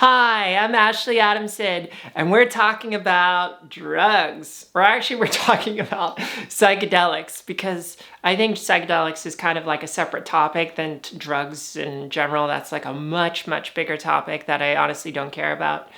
Hi, I'm Ashley Adamson, and we're talking about drugs. We're talking about psychedelics, because I think psychedelics is kind of like a separate topic than drugs in general. That's like a much, much bigger topic that I honestly don't care about.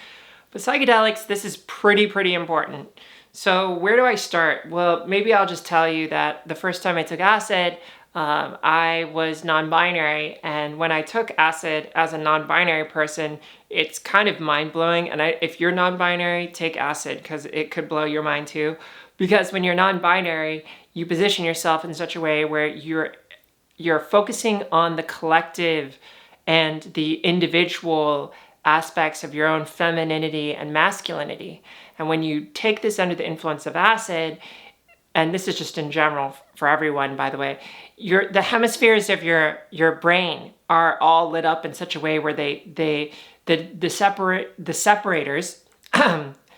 But psychedelics, this is pretty important. So where do I start? Well, maybe I'll just tell you that the first time I took acid, I was non-binary, and when I took acid as a non-binary person, it's kind of mind-blowing. And if you're non-binary, take acid, because it could blow your mind too. Because when you're non-binary, you position yourself in such a way where you're focusing on the collective and the individual aspects of your own femininity and masculinity. And when you take this under the influence of acid, and this is just in general for everyone, by the way, the hemispheres of your brain are all lit up in such a way where the separators,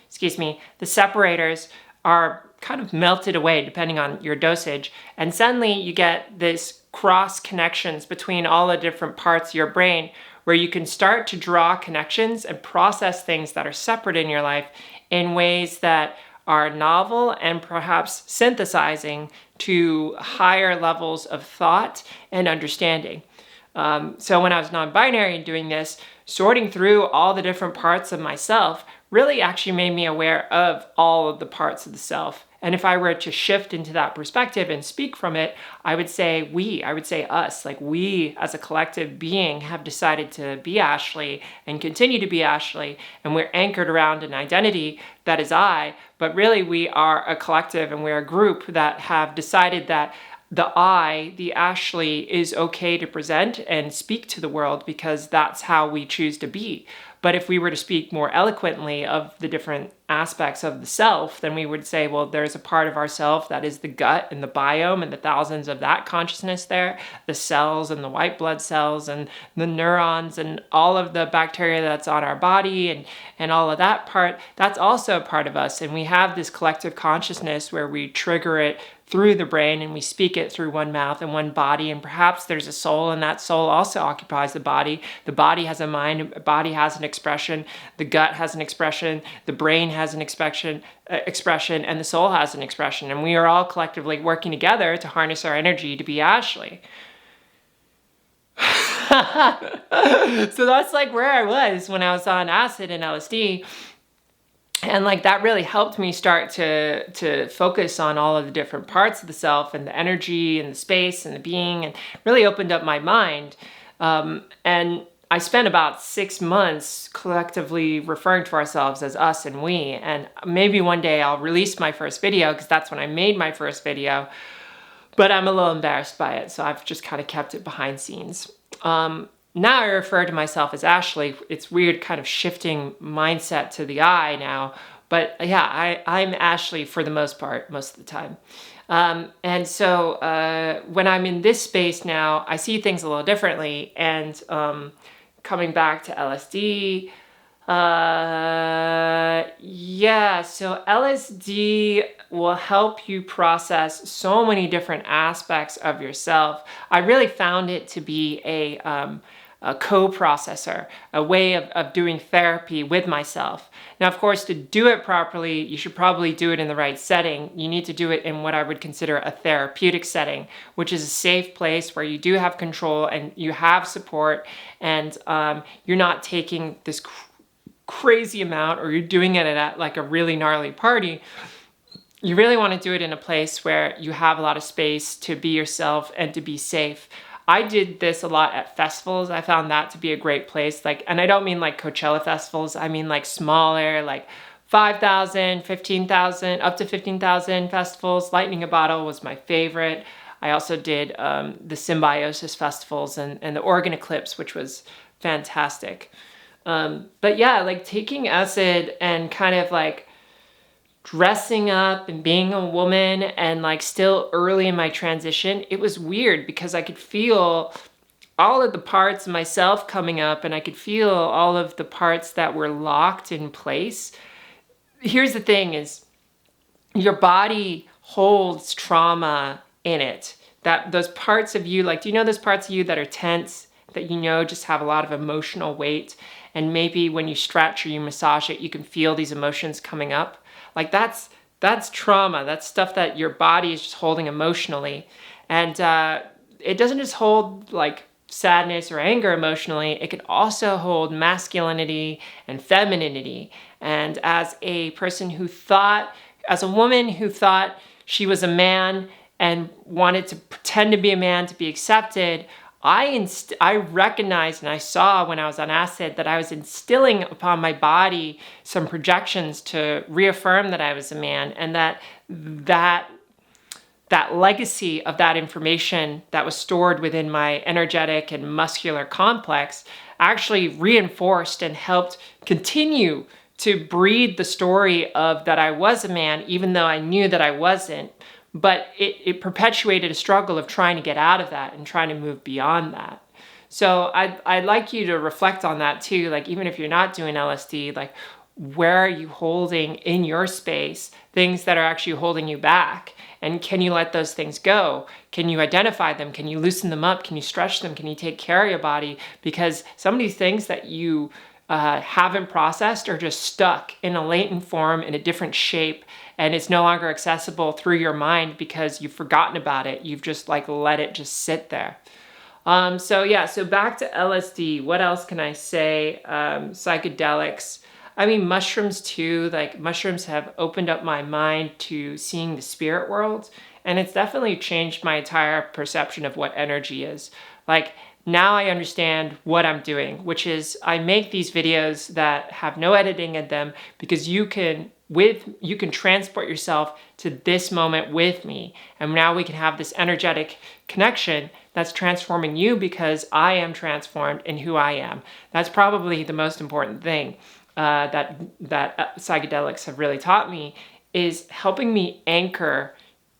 excuse me, the separators are kind of melted away depending on your dosage, and suddenly you get this cross connections between all the different parts of your brain, where you can start to draw connections and process things that are separate in your life in ways that are novel and perhaps synthesizing to higher levels of thought and understanding. So when I was non-binary and doing this, sorting through all the different parts of myself really actually made me aware of all of the parts of the self. And if I were to shift into that perspective and speak from it, I would say us, like we as a collective being have decided to be Ashley and continue to be Ashley, and we're anchored around an identity that is I, but really we are a collective and we're a group that have decided that the Ashley, is okay to present and speak to the world because that's how we choose to be. But if we were to speak more eloquently of the different aspects of the self, then we would say, well, there's a part of ourself that is the gut and the biome and the thousands of that consciousness there, the cells and the white blood cells and the neurons and all of the bacteria that's on our body and all of that part, that's also a part of us. And we have this collective consciousness where we trigger it through the brain and we speak it through one mouth and one body, and perhaps there's a soul, and that soul also occupies the body. The body has a mind, the body has an expression, the gut has an expression, the brain has an expression, and the soul has an expression, and we are all collectively working together to harness our energy to be Ashley. So that's like where I was when I was on acid and LSD. And like that really helped me start to focus on all of the different parts of the self and the energy and the space and the being, and really opened up my mind. And I spent about 6 months collectively referring to ourselves as us and we. And maybe one day I'll release my first video, because that's when I made my first video. But I'm a little embarrassed by it, so I've just kind of kept it behind scenes. Now I refer to myself as Ashley. It's weird kind of shifting mindset to the I now. But yeah, I'm Ashley for the most part, most of the time. And so when I'm in this space now, I see things a little differently. And coming back to LSD, so LSD will help you process so many different aspects of yourself. I really found it to be a co-processor, a way of doing therapy with myself. Now, of course, to do it properly, you should probably do it in the right setting. You need to do it in what I would consider a therapeutic setting, which is a safe place where you do have control and you have support, and you're not taking this crazy amount, or you're doing it at like a really gnarly party. You really want to do it in a place where you have a lot of space to be yourself and to be safe. I did this a lot at festivals. I found that to be a great place. And I don't mean like Coachella festivals. I mean like smaller, like 5,000, 15,000, up to 15,000 festivals. Lightning a Bottle was my favorite. I also did the Symbiosis festivals and the Organ Eclipse, which was fantastic. But yeah, like taking acid and kind of like dressing up and being a woman, and like still early in my transition, it was weird because I could feel all of the parts of myself coming up, and I could feel all of the parts that were locked in place. Here's the thing is, your body holds trauma in it. That those parts of you, like, do you know those parts of you that are tense that just have a lot of emotional weight. And maybe when you stretch or you massage it, you can feel these emotions coming up. Like that's trauma. That's stuff that your body is just holding emotionally. And it doesn't just hold like sadness or anger emotionally. It can also hold masculinity and femininity. And as a woman who thought she was a man and wanted to pretend to be a man to be accepted, I recognized and I saw when I was on acid that I was instilling upon my body some projections to reaffirm that I was a man, and that legacy of that information that was stored within my energetic and muscular complex actually reinforced and helped continue to breed the story of that I was a man, even though I knew that I wasn't. But it perpetuated a struggle of trying to get out of that and trying to move beyond that. So I'd like you to reflect on that too. Like, even if you're not doing LSD, like, where are you holding in your space things that are actually holding you back? And can you let those things go? Can you identify them? Can you loosen them up? Can you stretch them? Can you take care of your body? Because some of these things that you haven't processed are just stuck in a latent form, in a different shape, and it's no longer accessible through your mind because you've forgotten about it. You've just like let it just sit there. So back to LSD. What else can I say? Psychedelics. I mean, mushrooms too. Like, mushrooms have opened up my mind to seeing the spirit world, and it's definitely changed my entire perception of what energy is. Like, now I understand what I'm doing, which is I make these videos that have no editing in them because you can transport yourself to this moment with me. And now we can have this energetic connection that's transforming you because I am transformed in who I am. That's probably the most important thing that psychedelics have really taught me, is helping me anchor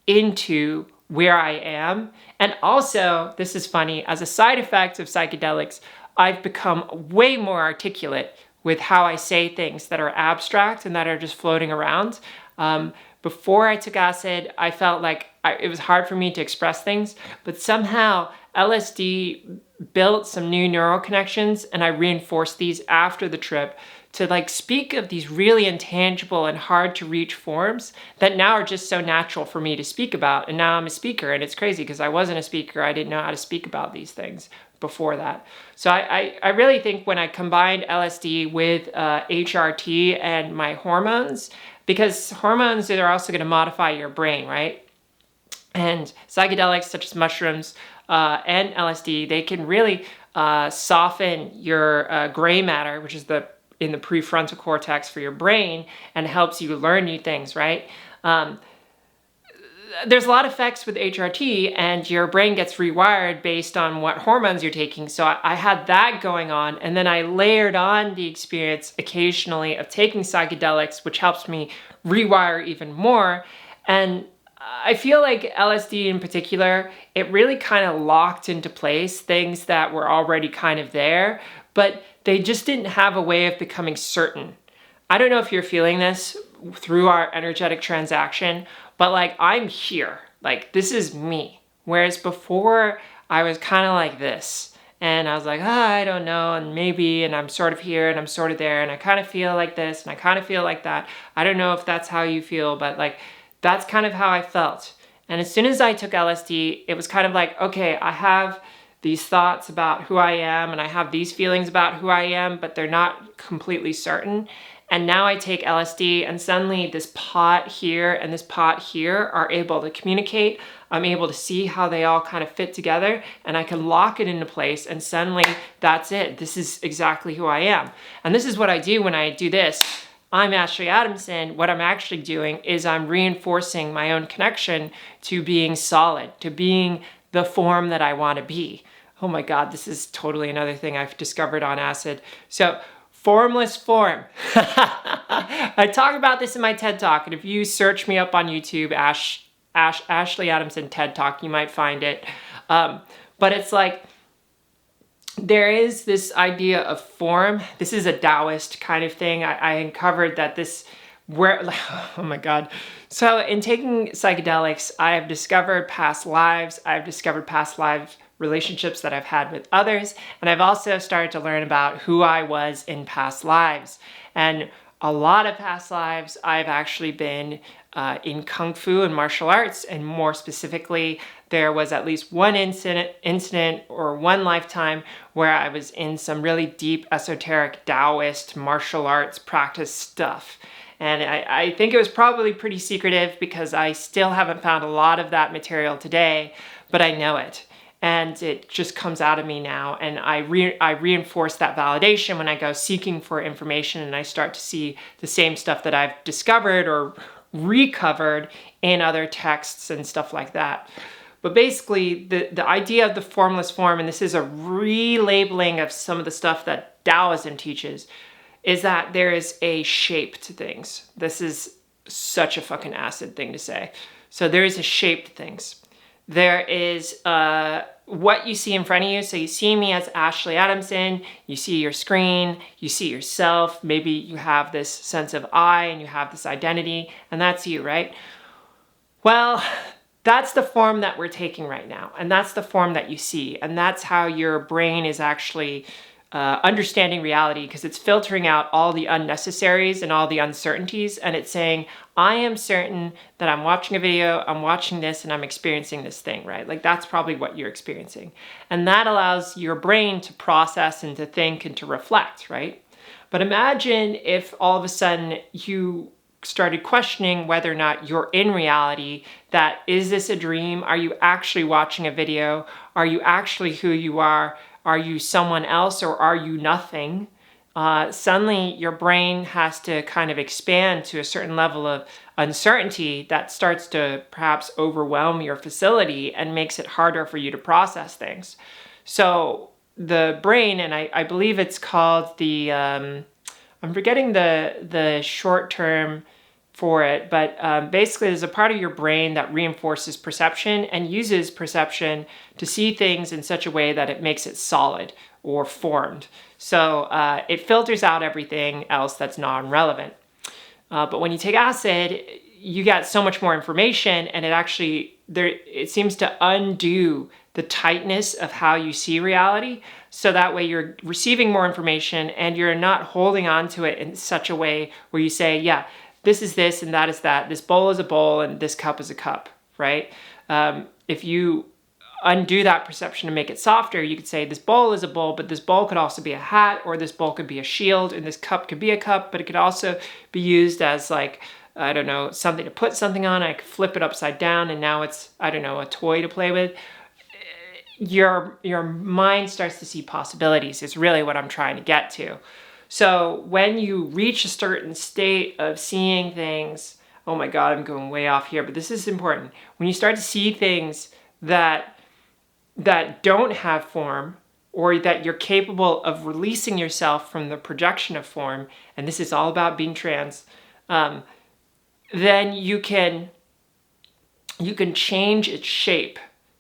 into where I am. And also, this is funny, as a side effect of psychedelics, I've become way more articulate with how I say things that are abstract and that are just floating around. Before I took acid, I felt like it was hard for me to express things, but somehow LSD built some new neural connections, and I reinforced these after the trip to like speak of these really intangible and hard to reach forms that now are just so natural for me to speak about. And now I'm a speaker, and it's crazy because I wasn't a speaker. I didn't know how to speak about these things before that. So I really think when I combined LSD with HRT and my hormones, because hormones are also going to modify your brain, right? And psychedelics such as mushrooms and LSD, they can really soften your gray matter, which is in the prefrontal cortex for your brain, and helps you learn new things, right? There's a lot of effects with HRT, and your brain gets rewired based on what hormones you're taking. So I had that going on, and then I layered on the experience occasionally of taking psychedelics, which helps me rewire even more. And I feel like LSD in particular, it really kind of locked into place things that were already kind of there, but they just didn't have a way of becoming certain. I don't know if you're feeling this through our energetic transaction, but like, I'm here. Like, this is me. Whereas before, I was kind of like this. And I was like, I don't know, and maybe, and I'm sort of here, and I'm sort of there, and I kind of feel like this, and I kind of feel like that. I don't know if that's how you feel, but like, that's kind of how I felt. And as soon as I took LSD, it was kind of like, okay, I have these thoughts about who I am, and I have these feelings about who I am, but they're not completely certain. And now I take LSD, and suddenly this pot here and this pot here are able to communicate. I'm able to see how they all kind of fit together, and I can lock it into place, and suddenly that's it. This is exactly who I am. And this is what I do when I do this. I'm Ashley Adamson. What I'm actually doing is I'm reinforcing my own connection to being solid, to being the form that I want to be. Oh my God, this is totally another thing I've discovered on acid. So, formless form. I talk about this in my TED Talk, and if you search me up on YouTube, Ashley Adamson TED Talk, you might find it. But it's like, there is this idea of form. This is a Taoist kind of thing. I uncovered that oh my God. So in taking psychedelics, I have discovered past lives. I've discovered past life relationships that I've had with others. And I've also started to learn about who I was in past lives. And a lot of past lives, I've actually been in Kung Fu and martial arts, and more specifically, there was at least one incident or one lifetime where I was in some really deep esoteric Taoist martial arts practice stuff. And I think it was probably pretty secretive because I still haven't found a lot of that material today, but I know it. And it just comes out of me now. And I reinforce that validation when I go seeking for information and I start to see the same stuff that I've discovered or recovered in other texts and stuff like that. But basically, the idea of the formless form, and this is a relabeling of some of the stuff that Taoism teaches, is that there is a shape to things. This is such a fucking acid thing to say. So there is a shape to things. There is what you see in front of you. So you see me as Ashley Adamson, you see your screen, you see yourself, maybe you have this sense of I and you have this identity, and that's you, right? Well, that's the form that we're taking right now, and that's the form that you see, and that's how your brain is actually understanding reality, because it's filtering out all the unnecessaries and all the uncertainties, and it's saying, I am certain that I'm watching a video, I'm watching this, and I'm experiencing this thing, right? Like that's probably what you're experiencing. And that allows your brain to process and to think and to reflect, right? But imagine if all of a sudden you started questioning whether or not you're in reality, that is this a dream? Are you actually watching a video? Are you actually who you are? Are you someone else or are you nothing? Suddenly your brain has to kind of expand to a certain level of uncertainty that starts to perhaps overwhelm your facility and makes it harder for you to process things. So the brain, and I believe it's called the, I'm forgetting the short term for it, but basically there's a part of your brain that reinforces perception and uses perception to see things in such a way that it makes it solid or formed. So it filters out everything else that's non-relevant. But when you take acid, you get so much more information, and it seems to undo the tightness of how you see reality. So that way you're receiving more information and you're not holding on to it in such a way where you say, yeah, this is this and that is that. This bowl is a bowl and this cup is a cup, right? If you undo that perception and make it softer, you could say this bowl is a bowl, but this bowl could also be a hat, or this bowl could be a shield, and this cup could be a cup, but it could also be used as like, I don't know, something to put something on. I could flip it upside down and now it's, I don't know, a toy to play with. Your mind starts to see possibilities is really what I'm trying to get to. So when you reach a certain state of seeing things, oh my God, I'm going way off here, but this is important. When you start to see things that don't have form, or that you're capable of releasing yourself from the projection of form, and this is all about being trans, then you can change its shape.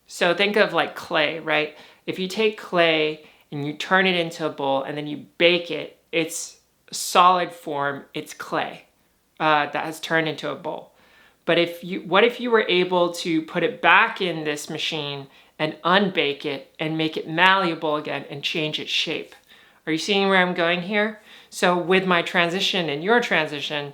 So think of like clay, right? If you take clay and you turn it into a bowl and then you bake it, it's solid form, it's clay that has turned into a bowl. But what if you were able to put it back in this machine and unbake it and make it malleable again and change its shape? Are you seeing where I'm going here? So with my transition and your transition,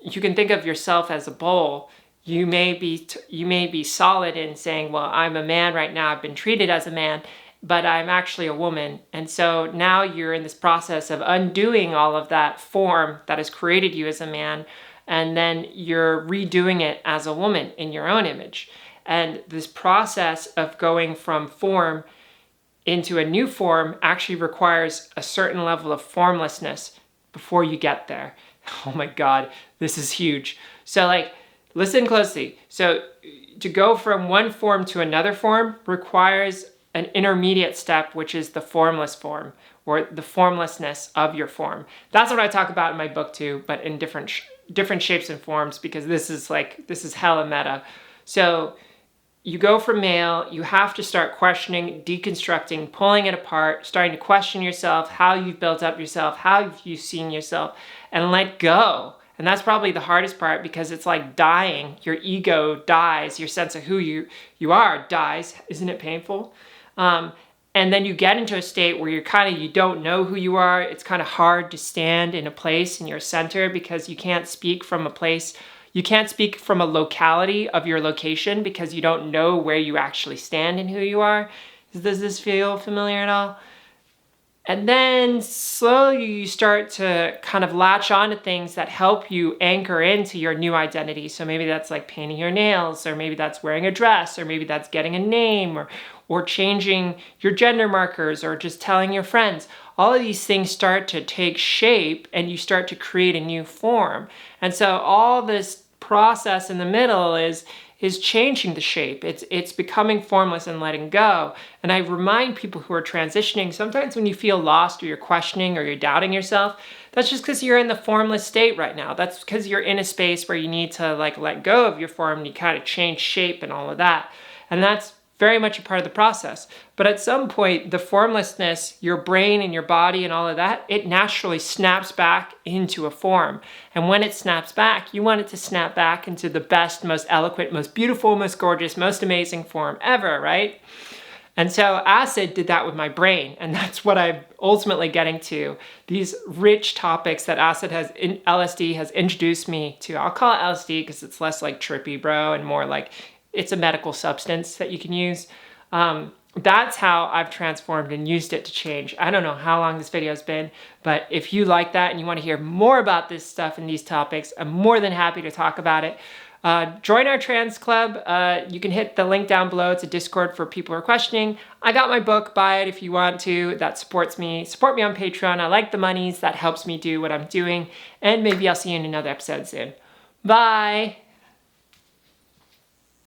you can think of yourself as a bowl. You may be solid in saying, well, I'm a man right now, I've been treated as a man, but I'm actually a woman. And so now you're in this process of undoing all of that form that has created you as a man, and then you're redoing it as a woman in your own image. And this process of going from form into a new form actually requires a certain level of formlessness before you get there. Oh my God, this is huge. So like, listen closely. So to go from one form to another form requires an intermediate step, which is the formless form, or the formlessness of your form. That's what I talk about in my book too, but in different shapes and forms, because this is hella meta. So you go from male, you have to start questioning, deconstructing, pulling it apart, starting to question yourself, how you've built up yourself, how you've seen yourself, and let go. And that's probably the hardest part, because it's like dying. Your ego dies, your sense of who you are dies. Isn't it painful? And then you get into a state where you don't know who you are. It's kind of hard to stand in a place in your center because you can't speak from a place. You can't speak from a locality of your location because you don't know where you actually stand and who you are. Does this feel familiar at all? And then slowly you start to kind of latch on to things that help you anchor into your new identity. So maybe that's like painting your nails, or maybe that's wearing a dress, or maybe that's getting a name, or changing your gender markers, or just telling your friends. All of these things start to take shape and you start to create a new form. And so all this process in the middle is changing the shape. It's becoming formless and letting go. And I remind people who are transitioning, sometimes when you feel lost or you're questioning or you're doubting yourself, that's just because you're in the formless state right now. That's because you're in a space where you need to like let go of your form and you kind of change shape and all of that. And that's very much a part of the process. But at some point, the formlessness, your brain and your body and all of that, it naturally snaps back into a form. And when it snaps back, you want it to snap back into the best, most eloquent, most beautiful, most gorgeous, most amazing form ever, right? And so acid did that with my brain. And that's what I'm ultimately getting to. These rich topics that LSD has introduced me to. I'll call it LSD because it's less like trippy, bro, and more like it's a medical substance that you can use. That's how I've transformed and used it to change. I don't know how long this video has been, but if you like that and you want to hear more about this stuff and these topics, I'm more than happy to talk about it. Join our trans club. You can hit the link down below. It's a Discord for people who are questioning. I got my book, buy it if you want to. That supports me. Support me on Patreon. I like the monies. That helps me do what I'm doing. And maybe I'll see you in another episode soon. Bye.